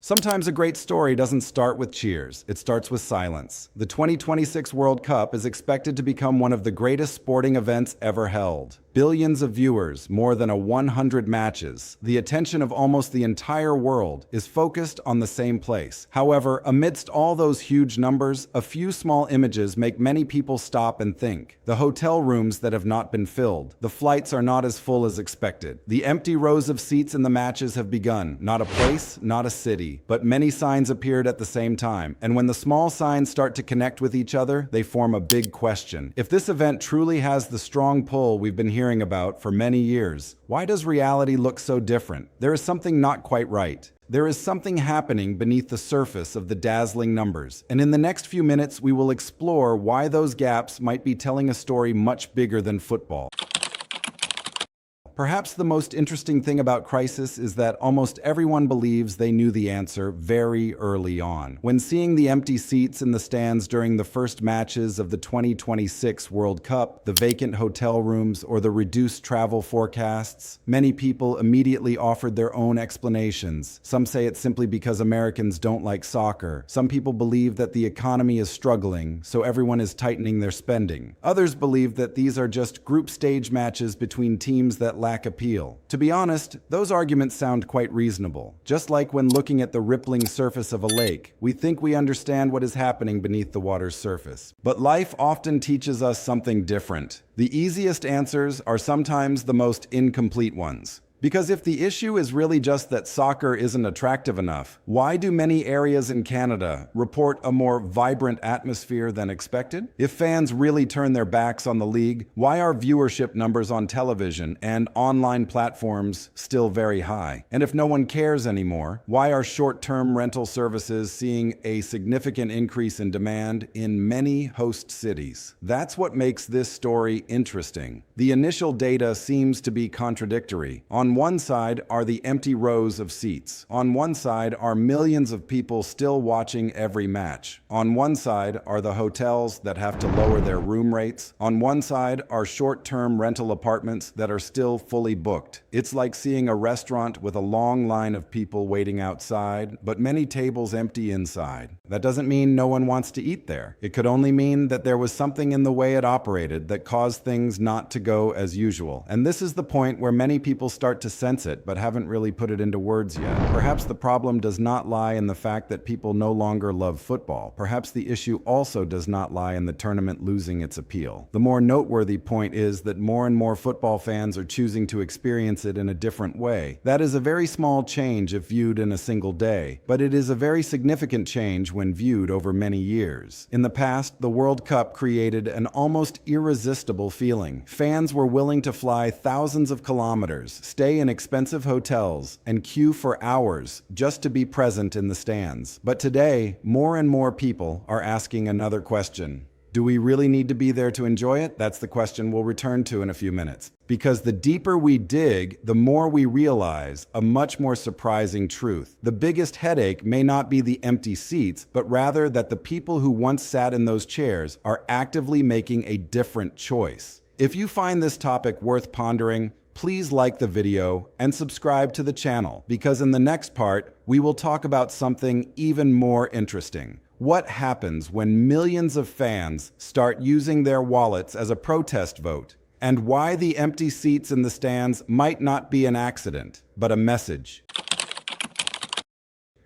Sometimes a great story doesn't start with cheers, it starts with silence. The 2026 World Cup is expected to become one of the greatest sporting events ever held. Billions of viewers, more than 100 matches, the attention of almost the entire world is focused on the same place. However, amidst all those huge numbers, a few small images make many people stop and think. The hotel rooms that have not been filled, the flights are not as full as expected. The empty rows of seats in the matches have begun, not a place, not a city. But many signs appeared at the same time, and when the small signs start to connect with each other, they form a big question. If this event truly has the strong pull we've been hearing about for many years, why does reality look so different? There is something not quite right. There is something happening beneath the surface of the dazzling numbers, and in the next few minutes we will explore why those gaps might be telling a story much bigger than football. Perhaps the most interesting thing about Crisis is that almost everyone believes they knew the answer very early on. When seeing the empty seats in the stands during the first matches of the 2026 World Cup, the vacant hotel rooms, or the reduced travel forecasts, many people immediately offered their own explanations. Some say it's simply because Americans don't like soccer. Some people believe that the economy is struggling, so everyone is tightening their spending. Others believe that these are just group stage matches between teams that lack appeal. To be honest, those arguments sound quite reasonable. Just like when looking at the rippling surface of a lake, we think we understand what is happening beneath the water's surface. But life often teaches us something different. The easiest answers are sometimes the most incomplete ones. Because if the issue is really just that soccer isn't attractive enough, why do many areas in Canada report a more vibrant atmosphere than expected? If fans really turn their backs on the league, why are viewership numbers on television and online platforms still very high? And if no one cares anymore, why are short-term rental services seeing a significant increase in demand in many host cities? That's what makes this story interesting. The initial data seems to be contradictory. On one side are the empty rows of seats. On one side are millions of people still watching every match. On one side are the hotels that have to lower their room rates. On one side are short-term rental apartments that are still fully booked. It's like seeing a restaurant with a long line of people waiting outside, but many tables empty inside. That doesn't mean no one wants to eat there. It could only mean that there was something in the way it operated that caused things not to go as usual. And this is the point where many people start to sense it, but haven't really put it into words yet. Perhaps the problem does not lie in the fact that people no longer love football. Perhaps the issue also does not lie in the tournament losing its appeal. The more noteworthy point is that more and more football fans are choosing to experience it in a different way. That is a very small change if viewed in a single day, but it is a very significant change when viewed over many years. In the past, the World Cup created an almost irresistible feeling. Fans were willing to fly thousands of kilometers, stay in expensive hotels, and queue for hours just to be present in the stands. But today, more and more people are asking another question. Do we really need to be there to enjoy it? That's the question we'll return to in a few minutes. Because the deeper we dig, the more we realize a much more surprising truth. The biggest headache may not be the empty seats, but rather that the people who once sat in those chairs are actively making a different choice. If you find this topic worth pondering, please like the video and subscribe to the channel, because in the next part, we will talk about something even more interesting. What happens when millions of fans start using their wallets as a protest vote? And why the empty seats in the stands might not be an accident, but a message.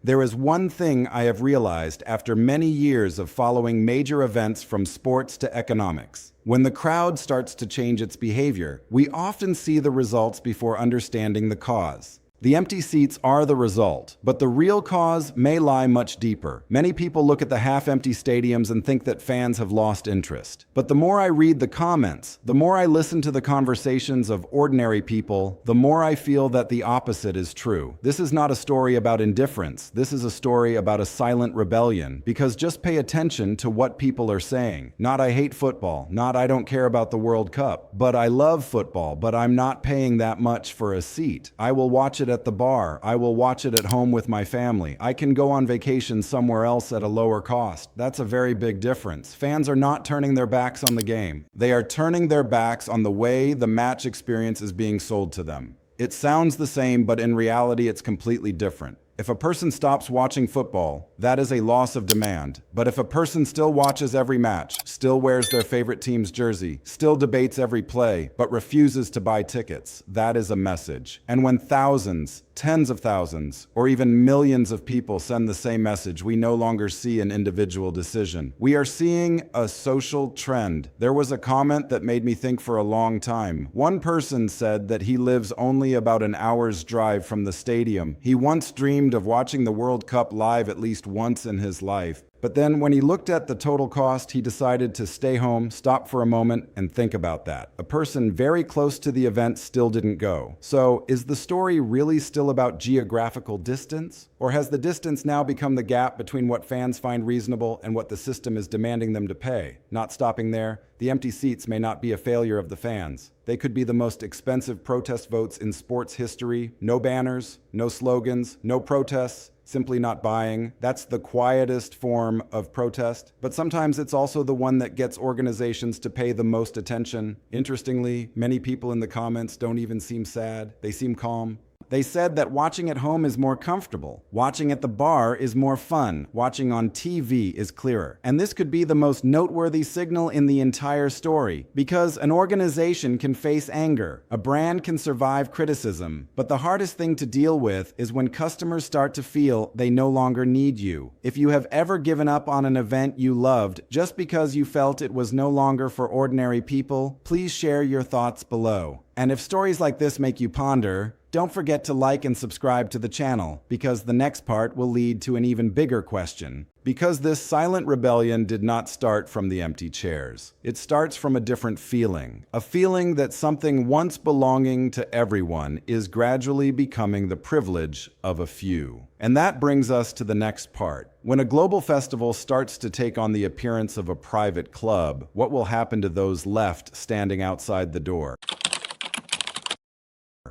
There is one thing I have realized after many years of following major events from sports to economics. When the crowd starts to change its behavior, we often see the results before understanding the cause. The empty seats are the result, but the real cause may lie much deeper. Many people look at the half-empty stadiums and think that fans have lost interest. But the more I read the comments, the more I listen to the conversations of ordinary people, the more I feel that the opposite is true. This is not a story about indifference. This is a story about a silent rebellion. Because just pay attention to what people are saying. Not "I hate football," not "I don't care about the World Cup," but "I love football, but I'm not paying that much for a seat. I will watch it at the bar. I will watch it at home with my family. I can go on vacation somewhere else at a lower cost." That's a very big difference. Fans are not turning their backs on the game. They are turning their backs on the way the match experience is being sold to them. It sounds the same, but in reality it's completely different. If a person stops watching football, that is a loss of demand. But if a person still watches every match, still wears their favorite team's jersey, still debates every play, but refuses to buy tickets, that is a message. And when thousands, tens of thousands, or even millions of people send the same message, we no longer see an individual decision. We are seeing a social trend. There was a comment that made me think for a long time. One person said that he lives only about an hour's drive from the stadium. He once dreamed of watching the World Cup live at least once in his life. But then when he looked at the total cost, he decided to stay home, stop for a moment, and think about that. A person very close to the event still didn't go. So, is the story really still about geographical distance? Or has the distance now become the gap between what fans find reasonable and what the system is demanding them to pay? Not stopping there, the empty seats may not be a failure of the fans. They could be the most expensive protest votes in sports history. No banners, no slogans, no protests. Simply not buying. That's the quietest form of protest. But sometimes it's also the one that gets organizations to pay the most attention. Interestingly, many people in the comments don't even seem sad. They seem calm. They said that watching at home is more comfortable. Watching at the bar is more fun. Watching on TV is clearer. And this could be the most noteworthy signal in the entire story, because an organization can face anger. A brand can survive criticism. But the hardest thing to deal with is when customers start to feel they no longer need you. If you have ever given up on an event you loved just because you felt it was no longer for ordinary people, please share your thoughts below. And if stories like this make you ponder, don't forget to like and subscribe to the channel, because the next part will lead to an even bigger question. Because this silent rebellion did not start from the empty chairs. It starts from a different feeling. A feeling that something once belonging to everyone is gradually becoming the privilege of a few. And that brings us to the next part. When a global festival starts to take on the appearance of a private club, what will happen to those left standing outside the door?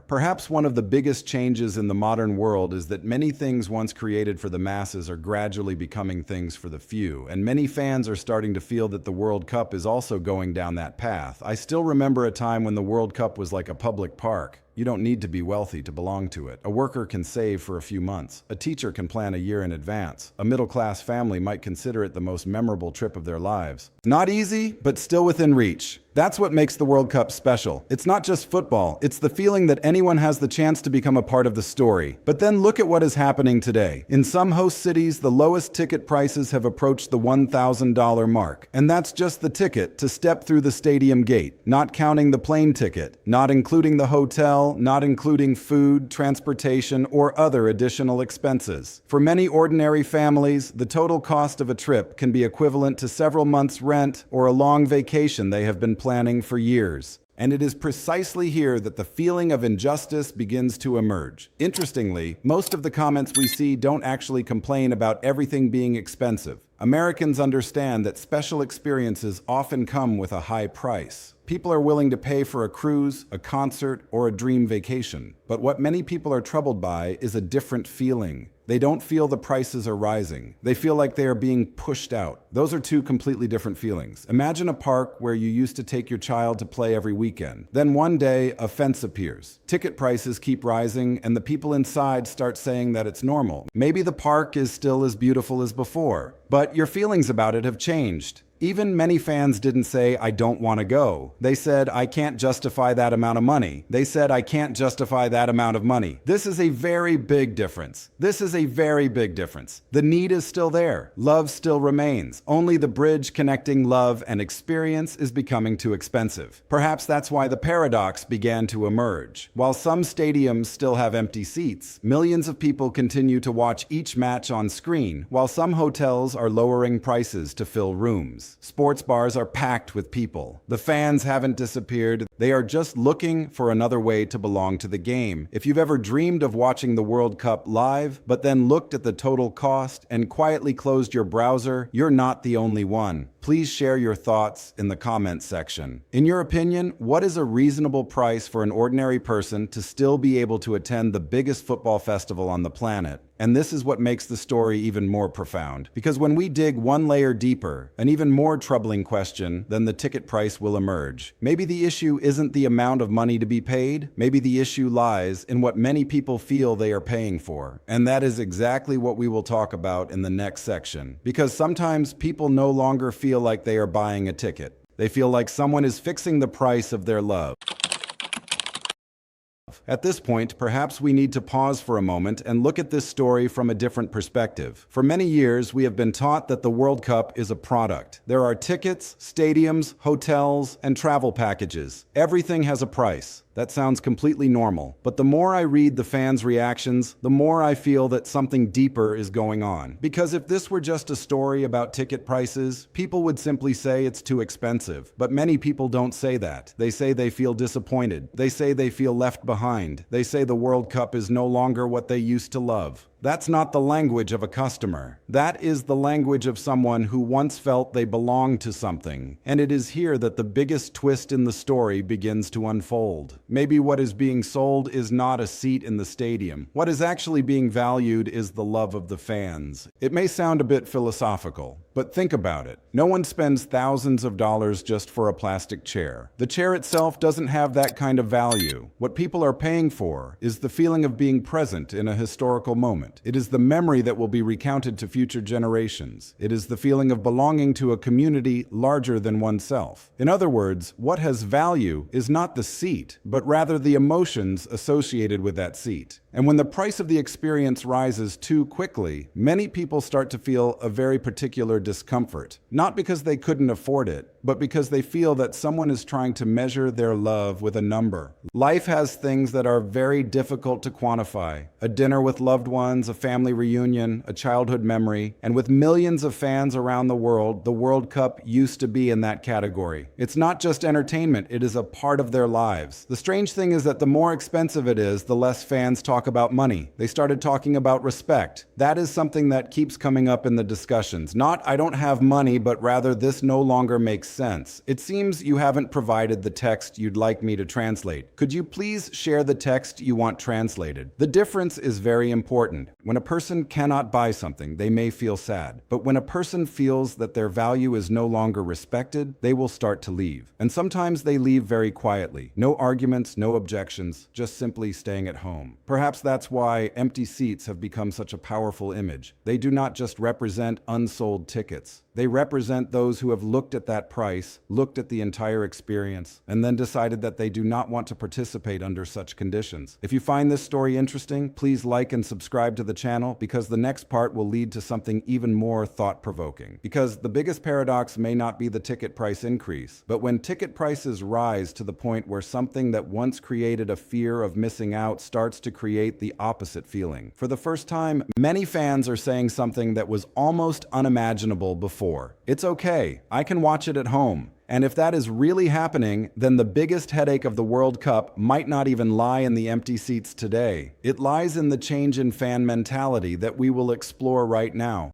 Perhaps one of the biggest changes in the modern world is that many things once created for the masses are gradually becoming things for the few, and many fans are starting to feel that the World Cup is also going down that path. I still remember a time when the World Cup was like a public park. You don't need to be wealthy to belong to it. A worker can save for a few months. A teacher can plan a year in advance. A middle-class family might consider it the most memorable trip of their lives. Not easy, but still within reach. That's what makes the World Cup special. It's not just football. It's the feeling that anyone has the chance to become a part of the story. But then look at what is happening today. In some host cities, the lowest ticket prices have approached the $1,000 mark. And that's just the ticket to step through the stadium gate, not counting the plane ticket, not including the hotel, not including food, transportation, or other additional expenses. For many ordinary families, the total cost of a trip can be equivalent to several months' rent or a long vacation they have been planning for years. And it is precisely here that the feeling of injustice begins to emerge. Interestingly, most of the comments we see don't actually complain about everything being expensive. Americans understand that special experiences often come with a high price. People are willing to pay for a cruise, a concert, or a dream vacation. But what many people are troubled by is a different feeling. They don't feel the prices are rising. They feel like they are being pushed out. Those are two completely different feelings. Imagine a park where you used to take your child to play every weekend. Then one day, a fence appears. Ticket prices keep rising, and the people inside start saying that it's normal. Maybe the park is still as beautiful as before, but your feelings about it have changed. Even many fans didn't say, "I don't want to go." They said, "I can't justify that amount of money." They said, "I can't justify that amount of money." This is a very big difference. This is a very big difference. The need is still there. Love still remains. Only the bridge connecting love and experience is becoming too expensive. Perhaps that's why the paradox began to emerge. While some stadiums still have empty seats, millions of people continue to watch each match on screen, while some hotels are lowering prices to fill rooms. Sports bars are packed with people. The fans haven't disappeared. They are just looking for another way to belong to the game. If you've ever dreamed of watching the World Cup live, but then looked at the total cost and quietly closed your browser, you're not the only one. Please share your thoughts in the comments section. In your opinion, what is a reasonable price for an ordinary person to still be able to attend the biggest football festival on the planet? And this is what makes the story even more profound. Because when we dig one layer deeper, an even more troubling question than the ticket price will emerge. Maybe the issue isn't the amount of money to be paid. Maybe the issue lies in what many people feel they are paying for. And that is exactly what we will talk about in the next section. Because sometimes people no longer feel like they are buying a ticket. They feel like someone is fixing the price of their love. At this point, perhaps we need to pause for a moment and look at this story from a different perspective. For many years, we have been taught that the World Cup is a product. There are tickets, stadiums, hotels, and travel packages. Everything has a price. That sounds completely normal. But the more I read the fans' reactions, the more I feel that something deeper is going on. Because if this were just a story about ticket prices, people would simply say it's too expensive. But many people don't say that. They say they feel disappointed. They say they feel left behind. They say the World Cup is no longer what they used to love. That's not the language of a customer. That is the language of someone who once felt they belonged to something. And it is here that the biggest twist in the story begins to unfold. Maybe what is being sold is not a seat in the stadium. What is actually being valued is the love of the fans. It may sound a bit philosophical, but think about it. No one spends thousands of dollars just for a plastic chair. The chair itself doesn't have that kind of value. What people are paying for is the feeling of being present in a historical moment. It is the memory that will be recounted to future generations. It is the feeling of belonging to a community larger than oneself. In other words, what has value is not the seat, but rather the emotions associated with that seat. And when the price of the experience rises too quickly, many people start to feel a very particular discomfort. Not because they couldn't afford it, but because they feel that someone is trying to measure their love with a number. Life has things that are very difficult to quantify. A dinner with loved ones, a family reunion, a childhood memory, and with millions of fans around the World Cup used to be in that category. It's not just entertainment, it is a part of their lives. The strange thing is that the more expensive it is, the less fans talk about money. They started talking about respect. That is something that keeps coming up in the discussions. Not, I don't have money, but rather this no longer makes sense. It seems you haven't provided the text you'd like me to translate. Could you please share the text you want translated? The difference is very important. When a person cannot buy something, they may feel sad. But when a person feels that their value is no longer respected, they will start to leave. And sometimes they leave very quietly. No arguments, no objections, just simply staying at home. Perhaps that's why empty seats have become such a powerful image. They do not just represent unsold tickets. They represent those who have looked at that price, looked at the entire experience, and then decided that they do not want to participate under such conditions. If you find this story interesting, please like and subscribe to the channel, because the next part will lead to something even more thought-provoking. Because the biggest paradox may not be the ticket price increase, but when ticket prices rise to the point where something that once created a fear of missing out starts to create the opposite feeling. For the first time, many fans are saying something that was almost unimaginable before. It's okay, I can watch it at home. And if that is really happening, then the biggest headache of the World Cup might not even lie in the empty seats today. It lies in the change in fan mentality that we will explore right now.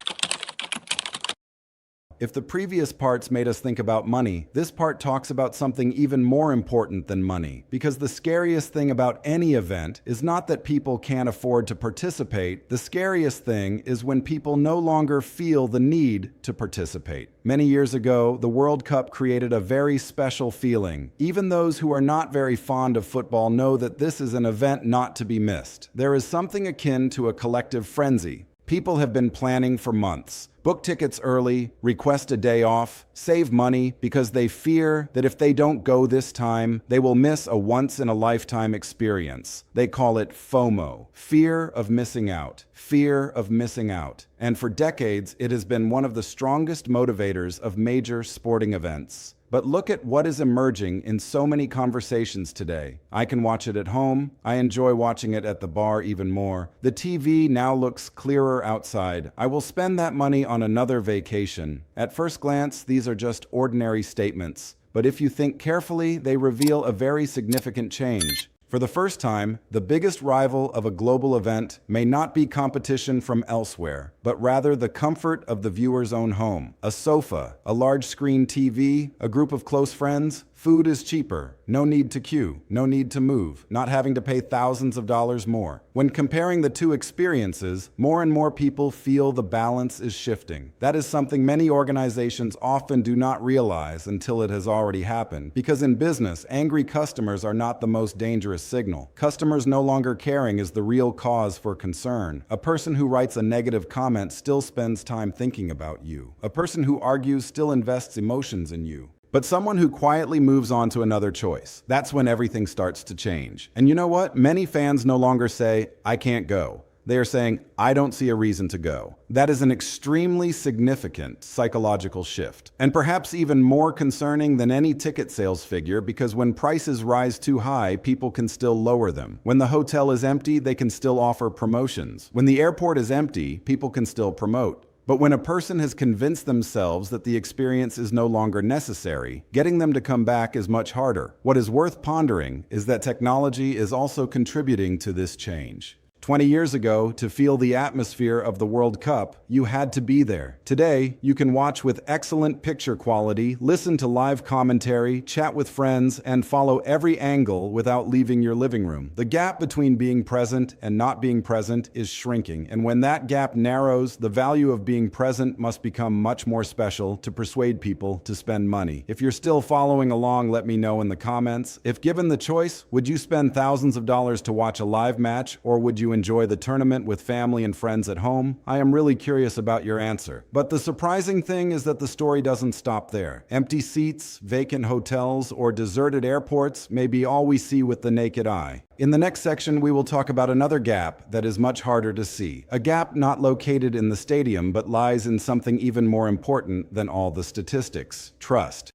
If the previous parts made us think about money, this part talks about something even more important than money. Because the scariest thing about any event is not that people can't afford to participate. The scariest thing is when people no longer feel the need to participate. Many years ago, the World Cup created a very special feeling. Even those who are not very fond of football know that this is an event not to be missed. There is something akin to a collective frenzy. People have been planning for months. Book tickets early, request a day off, save money because they fear that if they don't go this time, they will miss a once-in-a-lifetime experience. They call it FOMO, fear of missing out, fear of missing out. And for decades, it has been one of the strongest motivators of major sporting events. But look at what is emerging in so many conversations today. I can watch it at home. I enjoy watching it at the bar even more. The TV now looks clearer outside. I will spend that money on another vacation. At first glance, these are just ordinary statements. But if you think carefully, they reveal a very significant change. For the first time, the biggest rival of a global event may not be competition from elsewhere, but rather the comfort of the viewer's own home. A sofa, a large screen TV, a group of close friends. Food is cheaper, no need to queue, no need to move, not having to pay thousands of dollars more. When comparing the two experiences, more and more people feel the balance is shifting. That is something many organizations often do not realize until it has already happened. Because in business, angry customers are not the most dangerous signal. Customers no longer caring is the real cause for concern. A person who writes a negative comment still spends time thinking about you. A person who argues still invests emotions in you. But someone who quietly moves on to another choice, that's when everything starts to change. And you know what? Many fans no longer say, "I can't go." They are saying, "I don't see a reason to go." That is an extremely significant psychological shift. And perhaps even more concerning than any ticket sales figure, because when prices rise too high, people can still lower them. When the hotel is empty, they can still offer promotions. When the airport is empty, people can still promote. But when a person has convinced themselves that the experience is no longer necessary, getting them to come back is much harder. What is worth pondering is that technology is also contributing to this change. 20 years ago, to feel the atmosphere of the World Cup, you had to be there. Today, you can watch with excellent picture quality, listen to live commentary, chat with friends, and follow every angle without leaving your living room. The gap between being present and not being present is shrinking, and when that gap narrows, the value of being present must become much more special to persuade people to spend money. If you're still following along, let me know in the comments. If given the choice, would you spend thousands of dollars to watch a live match, or would you enjoy the tournament with family and friends at home? I am really curious about your answer. But the surprising thing is that the story doesn't stop there. Empty seats, vacant hotels, or deserted airports may be all we see with the naked eye. In the next section, we will talk about another gap that is much harder to see. A gap not located in the stadium, but lies in something even more important than all the statistics: trust.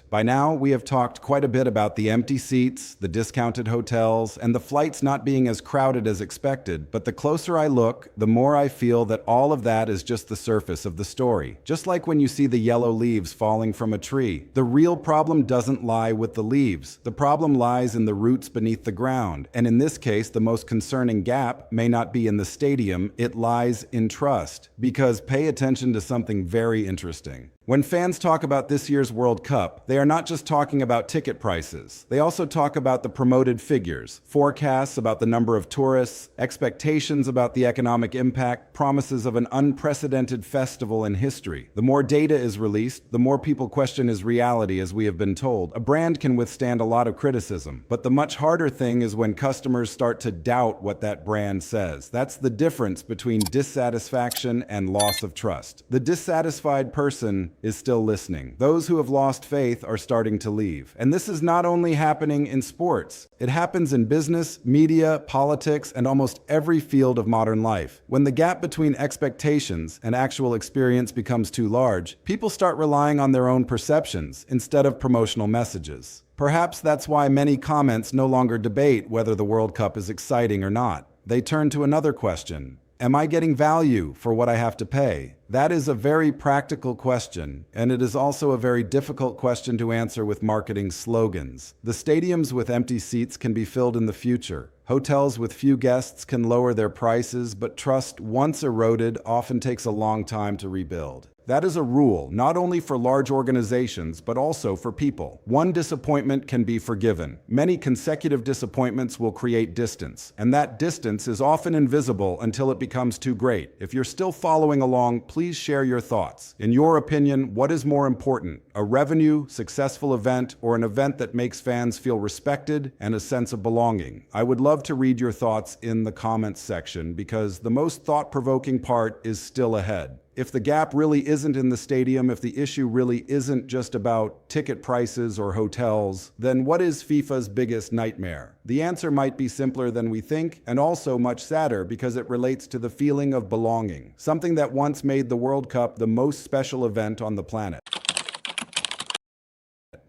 By now, we have talked quite a bit about the empty seats, the discounted hotels, and the flights not being as crowded as expected, but the closer I look, the more I feel that all of that is just the surface of the story. Just like when you see the yellow leaves falling from a tree. The real problem doesn't lie with the leaves. The problem lies in the roots beneath the ground, and in this case, the most concerning gap may not be in the stadium, it lies in trust. Because pay attention to something very interesting. When fans talk about this year's World Cup, they are not just talking about ticket prices. They also talk about the promoted figures, forecasts about the number of tourists, expectations about the economic impact, promises of an unprecedented festival in history. The more data is released, the more people question its reality, as we have been told. A brand can withstand a lot of criticism, but the much harder thing is when customers start to doubt what that brand says. That's the difference between dissatisfaction and loss of trust. The dissatisfied person is still listening. Those who have lost faith are starting to leave. And this is not only happening in sports. It happens in business, media, politics, and almost every field of modern life. When the gap between expectations and actual experience becomes too large, people start relying on their own perceptions instead of promotional messages. Perhaps that's why many comments no longer debate whether the World Cup is exciting or not. They turn to another question. Am I getting value for what I have to pay? That is a very practical question, and it is also a very difficult question to answer with marketing slogans. The stadiums with empty seats can be filled in the future. Hotels with few guests can lower their prices, but trust, once eroded, often takes a long time to rebuild. That is a rule, not only for large organizations, but also for people. One disappointment can be forgiven. Many consecutive disappointments will create distance, and that distance is often invisible until it becomes too great. If you're still following along, please share your thoughts. In your opinion, what is more important? A revenue, successful event, or an event that makes fans feel respected and a sense of belonging? I would love to read your thoughts in the comments section, because the most thought-provoking part is still ahead. If the gap really isn't in the stadium, if the issue really isn't just about ticket prices or hotels, then what is FIFA's biggest nightmare? The answer might be simpler than we think, and also much sadder, because it relates to the feeling of belonging, something that once made the World Cup the most special event on the planet.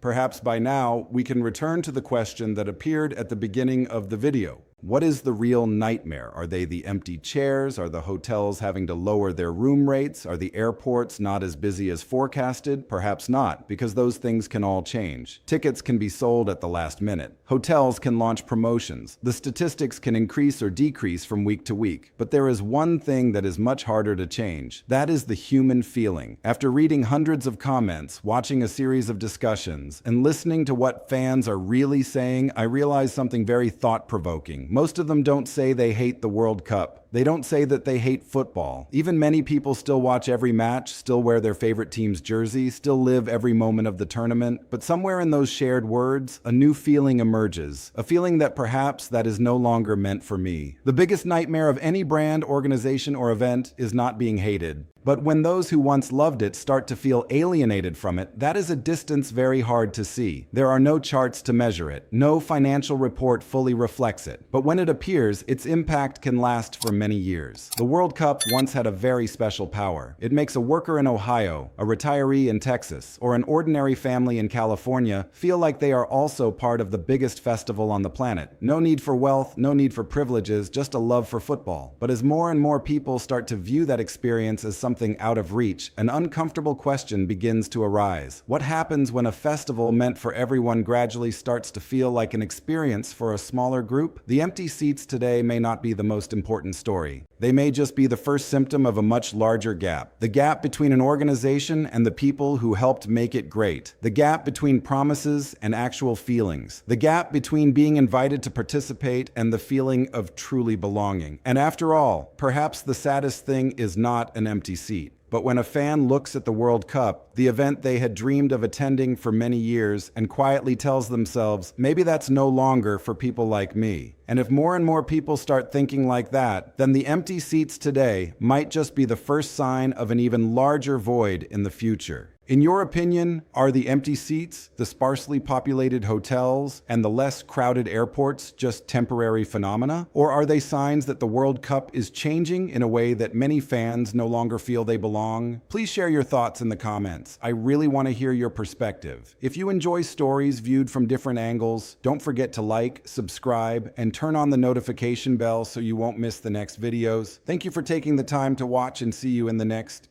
Perhaps by now, we can return to the question that appeared at the beginning of the video. What is the real nightmare? Are they the empty chairs? Are the hotels having to lower their room rates? Are the airports not as busy as forecasted? Perhaps not, because those things can all change. Tickets can be sold at the last minute. Hotels can launch promotions. The statistics can increase or decrease from week to week. But there is one thing that is much harder to change. That is the human feeling. After reading hundreds of comments, watching a series of discussions, and listening to what fans are really saying, I realized something very thought-provoking. Most of them don't say they hate the World Cup. They don't say that they hate football. Even many people still watch every match, still wear their favorite team's jersey, still live every moment of the tournament. But somewhere in those shared words, a new feeling emerges. A feeling that perhaps that is no longer meant for me. The biggest nightmare of any brand, organization, or event is not being hated. But when those who once loved it start to feel alienated from it, that is a distance very hard to see. There are no charts to measure it. No financial report fully reflects it. But when it appears, its impact can last for many years. The World Cup once had a very special power. It makes a worker in Ohio, a retiree in Texas, or an ordinary family in California feel like they are also part of the biggest festival on the planet. No need for wealth, no need for privileges, just a love for football. But as more and more people start to view that experience as something out of reach, an uncomfortable question begins to arise. What happens when a festival meant for everyone gradually starts to feel like an experience for a smaller group? The empty seats today may not be the most important story. They may just be the first symptom of a much larger gap. The gap between an organization and the people who helped make it great. The gap between promises and actual feelings. The gap between being invited to participate and the feeling of truly belonging. And after all, perhaps the saddest thing is not an empty seat. But when a fan looks at the World Cup, the event they had dreamed of attending for many years, and quietly tells themselves, maybe that's no longer for people like me. And if more and more people start thinking like that, then the empty seats today might just be the first sign of an even larger void in the future. In your opinion, are the empty seats, the sparsely populated hotels, and the less crowded airports just temporary phenomena? Or are they signs that the World Cup is changing in a way that many fans no longer feel they belong? Please share your thoughts in the comments. I really want to hear your perspective. If you enjoy stories viewed from different angles, don't forget to like, subscribe, and turn on the notification bell so you won't miss the next videos. Thank you for taking the time to watch, and see you in the next